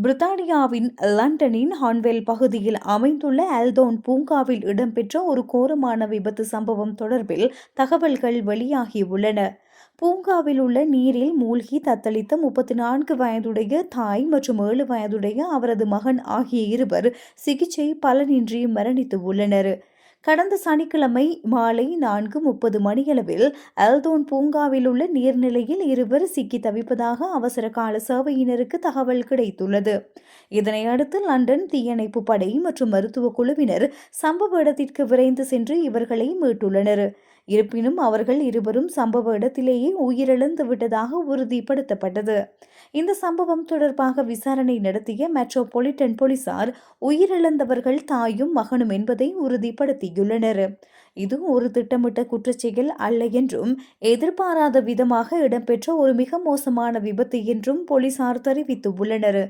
பிரித்தானியாவின் லண்டனின் ஹான்வெல் பகுதியில் அமைந்துள்ள ஆல்டோன் பூங்காவில் இடம்பெற்ற ஒரு கோரமான விபத்து சம்பவம் தொடர்பில் தகவல்கள் வெளியாகியுள்ளன. பூங்காவில் உள்ள நீரில் மூழ்கி தத்தளித்த 34 வயதுடைய தாய் மற்றும் 7 வயதுடைய அவரது மகன் ஆகிய இருவர் சிகிச்சை பலனின்றி மரணித்து உள்ளனர். கடந்த சனிக்கிழமை மாலை 4:30 மணியளவில் ஆல்டோன் பூங்காவில் உள்ள நீர்நிலையில் இருவர் சிக்கி தவிப்பதாக அவசர கால சேவையினருக்கு தகவல் கிடைத்துள்ளது. இதனையடுத்து லண்டன் தீயணைப்பு படை மற்றும் மருத்துவ குழுவினர் சம்பவ இடத்திற்கு விரைந்து சென்று இவர்களை மீட்டுள்ளனர். இருப்பினும் அவர்கள் இருவரும் சம்பவ இடத்திலேயே உயிரிழந்து விட்டதாக உறுதிப்படுத்தப்பட்டது. இந்த சம்பவம் தொடர்பாக விசாரணை நடத்திய மெட்ரோபாலிட்டன் போலீசார் உயிரிழந்தவர்கள் தாயும் மகனும் என்பதை உறுதிப்படுத்தியுள்ளனர். இது ஒரு திட்டமிட்ட குற்றச்செயல் அல்ல என்றும் எதிர்பாராத விதமாக இடம்பெற்ற ஒரு மிக மோசமான விபத்து என்றும் போலீசார் தெரிவித்துள்ளனர்.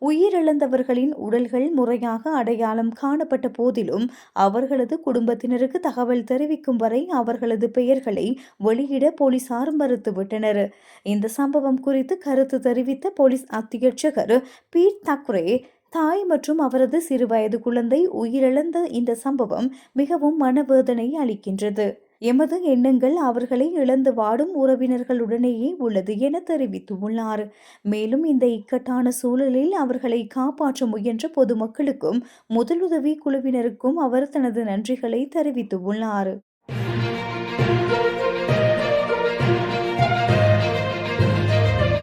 உயிரிழந்தவர்களின் உடல்கள் முறையாக அடையாளம் காணப்பட்ட போதிலும் அவர்களது குடும்பத்தினருக்கு தகவல் தெரிவிக்கும் வரை அவர்களது பெயர்களை வெளியிட போலீசார் மறுத்துவிட்டனர். இந்த சம்பவம் குறித்து கருத்து தெரிவித்த போலீஸ் அத்தியட்சகர் பீட் தக்ரே, தாய் மற்றும் அவரது சிறுவயது குழந்தை உயிரிழந்த இந்த சம்பவம் மிகவும் மனவேதனை அளிக்கின்றது. எமது எண்ணங்கள் அவர்களை இழந்து வாடும் உறவினர்களுடனேயே உள்ளது என தெரிவித்துள்ளார். மேலும் இந்த இக்கட்டான சூழலில் அவர்களை காப்பாற்ற முயன்ற பொதுமக்களுக்கும் முதலுதவி குழுவினருக்கும் அவர் தனது நன்றிகளை தெரிவித்துள்ளார்.